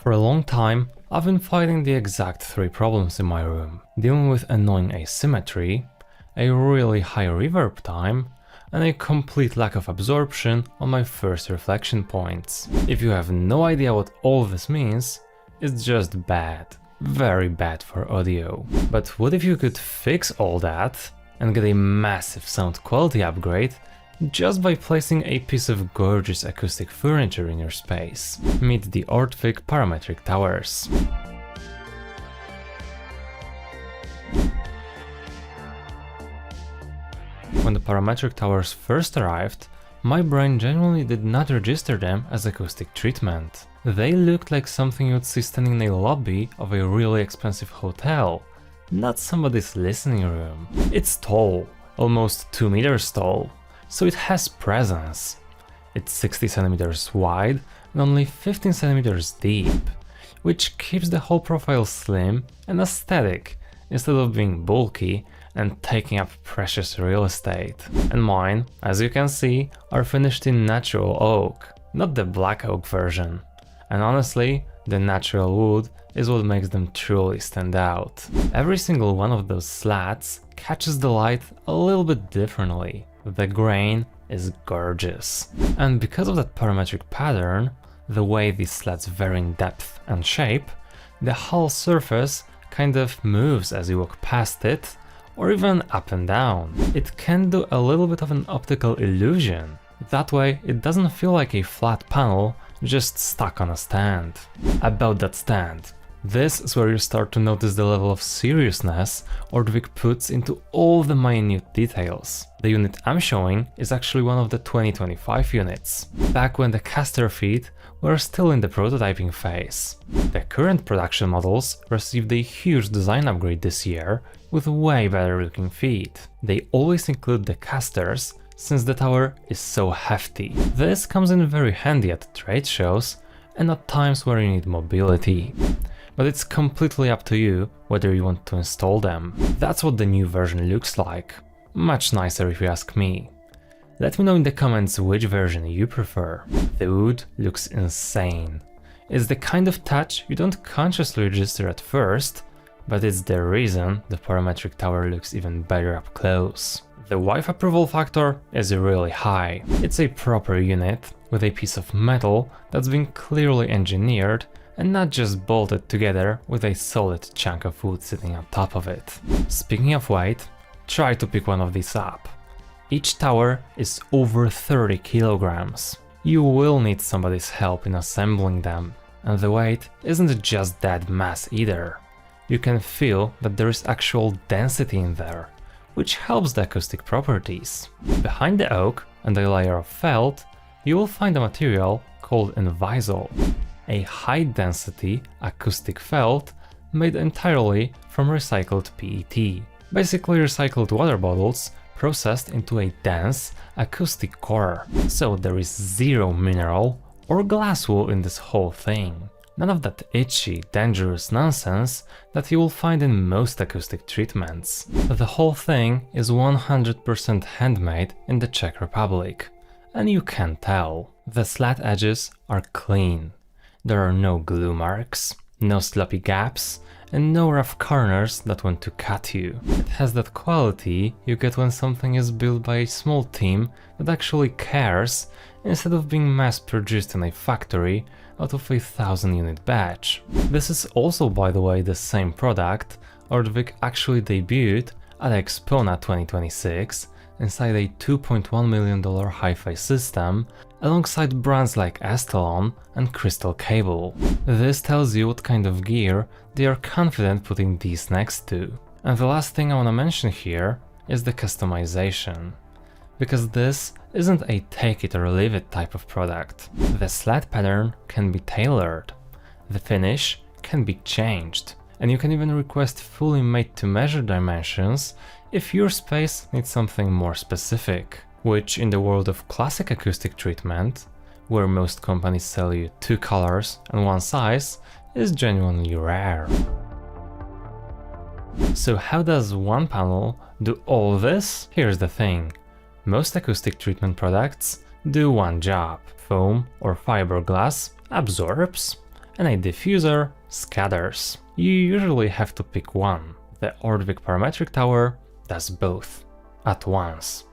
For a long time, I've been fighting the exact three problems in my room, dealing with annoying asymmetry, a really high reverb time, and a complete lack of absorption on my first reflection points. If you have no idea what all this means, it's just bad. Very bad for audio. But what if you could fix all that and get a massive sound quality upgrade just by placing a piece of gorgeous acoustic furniture in your space? Meet the ORTVIK Parametric Towers. When the parametric towers first arrived, my brain genuinely did not register them as acoustic treatment. They looked like something you'd see standing in a lobby of a really expensive hotel, not somebody's listening room. It's tall, almost 2 meters tall, so it has presence. It's 60 centimeters wide and only 15 centimeters deep, which keeps the whole profile slim and aesthetic instead of being bulky and taking up precious real estate. And mine, as you can see, are finished in natural oak, not the black oak version. And honestly, the natural wood is what makes them truly stand out. Every single one of those slats catches the light a little bit differently. The grain is gorgeous. And because of that parametric pattern, the way these slats vary in depth and shape, the whole surface kind of moves as you walk past it, or even up and down. It can do a little bit of an optical illusion. That way it doesn't feel like a flat panel just stuck on a stand. About that stand, this is where you start to notice the level of seriousness ORTVIK puts into all the minute details. The unit I'm showing is actually one of the 2025 units, back when the caster feet were still in the prototyping phase. The current production models received a huge design upgrade this year with way better looking feet. They always include the casters since the tower is so hefty. This comes in very handy at trade shows and at times where you need mobility. But it's completely up to you whether you want to install them. That's what the new version looks like. Much nicer if you ask me. Let me know in the comments which version you prefer. The wood looks insane. It's the kind of touch you don't consciously register at first, but it's the reason the parametric tower looks even better up close. The wife approval factor is really high. It's a proper unit with a piece of metal that's been clearly engineered and not just bolted together with a solid chunk of wood sitting on top of it. Speaking of weight, try to pick one of these up. Each tower is over 30 kilograms. You will need somebody's help in assembling them, and the weight isn't just dead mass either. You can feel that there is actual density in there, which helps the acoustic properties. Behind the oak and a layer of felt, you will find a material called Invisol, a high-density acoustic felt made entirely from recycled PET. Basically recycled water bottles processed into a dense acoustic core. So there is zero mineral or glass wool in this whole thing. None of that itchy, dangerous nonsense that you will find in most acoustic treatments. The whole thing is 100% handmade in the Czech Republic, and you can tell. The slat edges are clean. There are no glue marks, no sloppy gaps, and no rough corners that want to cut you. It has that quality you get when something is built by a small team that actually cares, instead of being mass-produced in a factory out of a 1000-unit batch. This is also, by the way, the same product ORTVIK actually debuted at Expona 2026 inside a $2.1 million hi-fi system alongside brands like Estelon and Crystal Cable. This tells you what kind of gear they are confident putting these next to. And the last thing I want to mention here is the customization, because this isn't a take it or leave it type of product. The slat pattern can be tailored, the finish can be changed, and you can even request fully made to measure dimensions if your space needs something more specific, which in the world of classic acoustic treatment, where most companies sell you 2 colors and 1 size, is genuinely rare. So how does one panel do all this? Here's the thing. Most acoustic treatment products do one job. Foam or fiberglass absorbs and a diffuser scatters. You usually have to pick one. The ORTVIK Parametric Tower does both at once.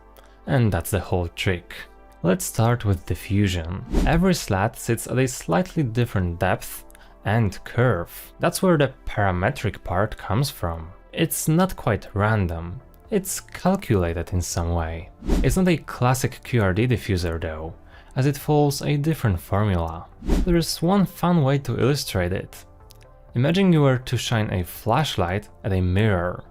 And that's the whole trick. Let's start with diffusion. Every slat sits at a slightly different depth and curve. That's where the parametric part comes from. It's not quite random. It's calculated in some way. It's not a classic QRD diffuser though, as it follows a different formula. There's one fun way to illustrate it. Imagine you were to shine a flashlight at a mirror.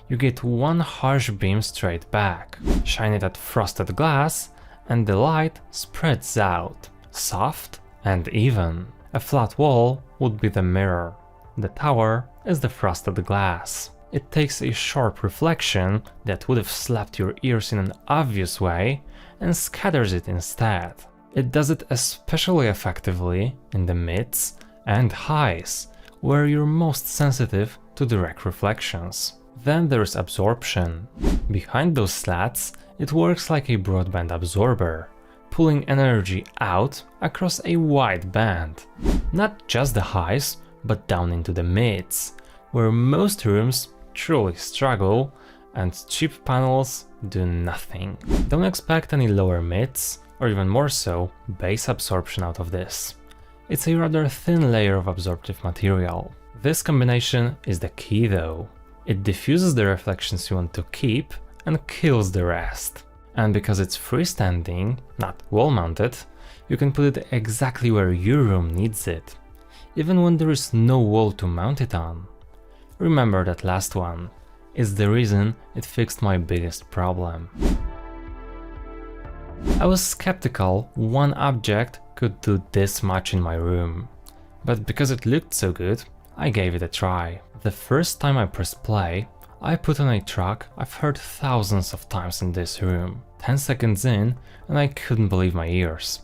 You get one harsh beam straight back. Shine it at frosted glass, and the light spreads out, soft and even. A flat wall would be the mirror. The tower is the frosted glass. It takes a sharp reflection that would have slapped your ears in an obvious way and scatters it instead. It does it especially effectively in the mids and highs, where you're most sensitive to direct reflections. Then there's absorption. Behind those slats, it works like a broadband absorber, pulling energy out across a wide band. Not just the highs, but down into the mids, where most rooms truly struggle and cheap panels do nothing. Don't expect any lower mids, or even more so, bass absorption out of this. It's a rather thin layer of absorptive material. This combination is the key though. It diffuses the reflections you want to keep and kills the rest. And because it's freestanding, not wall-mounted, you can put it exactly where your room needs it, even when there is no wall to mount it on. Remember that last one. It's the reason it fixed my biggest problem. I was skeptical one object could do this much in my room, but because it looked so good, I gave it a try. The first time I pressed play, I put on a track I've heard thousands of times in this room. 10 seconds in, and I couldn't believe my ears.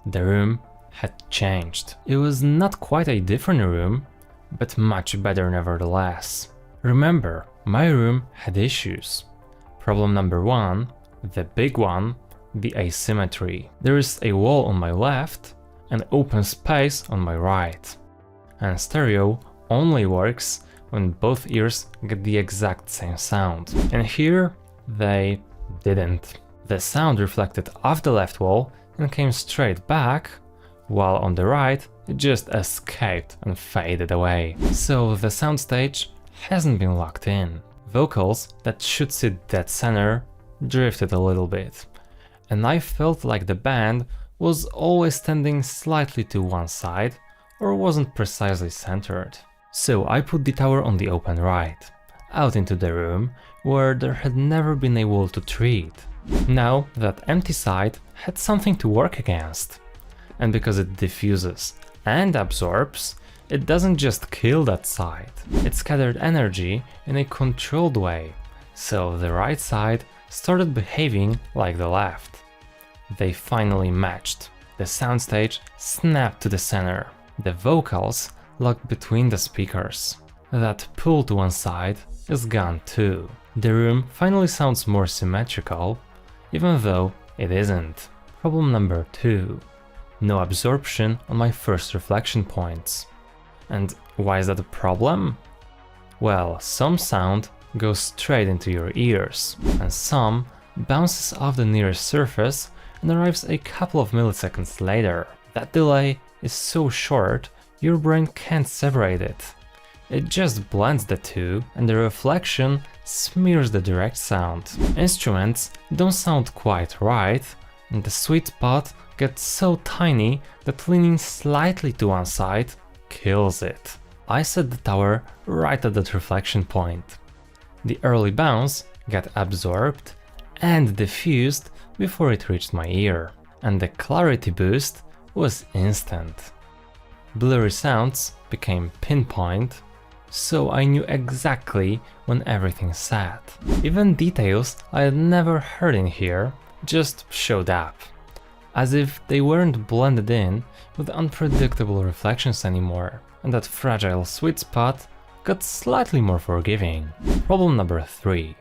The room had changed. It was not quite a different room, but much better nevertheless. Remember, my room had issues. Problem number one, the big one, the asymmetry. There is a wall on my left and open space on my right. And stereo only works when both ears get the exact same sound. And here, they didn't. The sound reflected off the left wall and came straight back, while on the right, it just escaped and faded away. So the soundstage hasn't been locked in. Vocals that should sit dead center drifted a little bit, and I felt like the band was always standing slightly to one side or wasn't precisely centered. So I put the tower on the open right, out into the room where there had never been a wall to treat. Now that empty side had something to work against. And because it diffuses and absorbs, it doesn't just kill that side. It scattered energy in a controlled way, so the right side started behaving like the left. They finally matched. The soundstage snapped to the center. The vocals locked between the speakers. That pull to one side is gone too. The room finally sounds more symmetrical, even though it isn't. Problem number two. No absorption on my first reflection points. And why is that a problem? Well, some sound goes straight into your ears, and some bounces off the nearest surface and arrives a couple of milliseconds later. That delay is so short, your brain can't separate it. It just blends the two, and the reflection smears the direct sound. Instruments don't sound quite right, and the sweet spot gets so tiny that leaning slightly to one side kills it. I set the tower right at that reflection point. The early bounce got absorbed and diffused before it reached my ear, and the clarity boost was instant. Blurry sounds became pinpoint, so I knew exactly when everything sat. Even details I had never heard in here just showed up, as if they weren't blended in with unpredictable reflections anymore, and that fragile sweet spot got slightly more forgiving. Problem number three,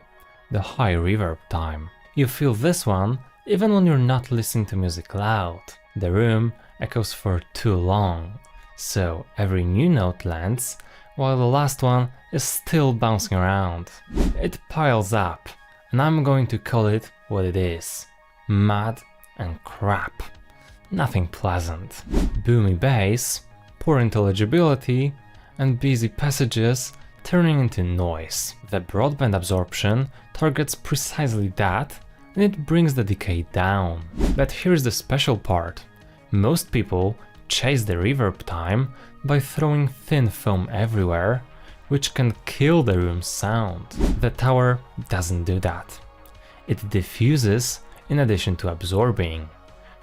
the high reverb time. You feel this one even when you're not listening to music loud. The room echoes for too long, so every new note lands, while the last one is still bouncing around. It piles up, and I'm going to call it what it is: mud and crap. Nothing pleasant. Boomy bass, poor intelligibility, and busy passages turning into noise. The broadband absorption targets precisely that, and it brings the decay down. But here's the special part. Most people chase the reverb time by throwing thin foam everywhere, which can kill the room's sound. The tower doesn't do that. It diffuses in addition to absorbing,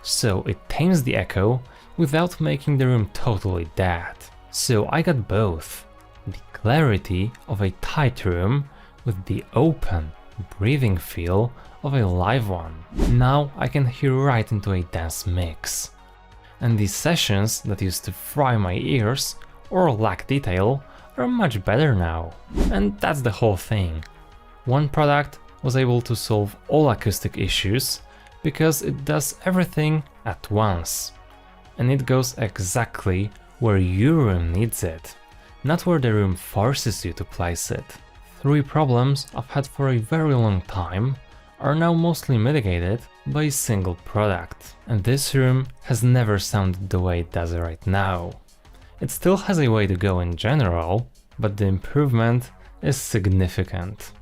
so it tames the echo without making the room totally dead. So I got both: the clarity of a tight room with the open, breathing feel of a live one. Now I can hear right into a dense mix. And these sessions that used to fry my ears or lack detail are much better now. And that's the whole thing. One product was able to solve all acoustic issues because it does everything at once. And it goes exactly where your room needs it, not where the room forces you to place it. 3 problems I've had for a very long time are now mostly mitigated by a single product. And this room has never sounded the way it does right now. It still has a way to go in general, but the improvement is significant.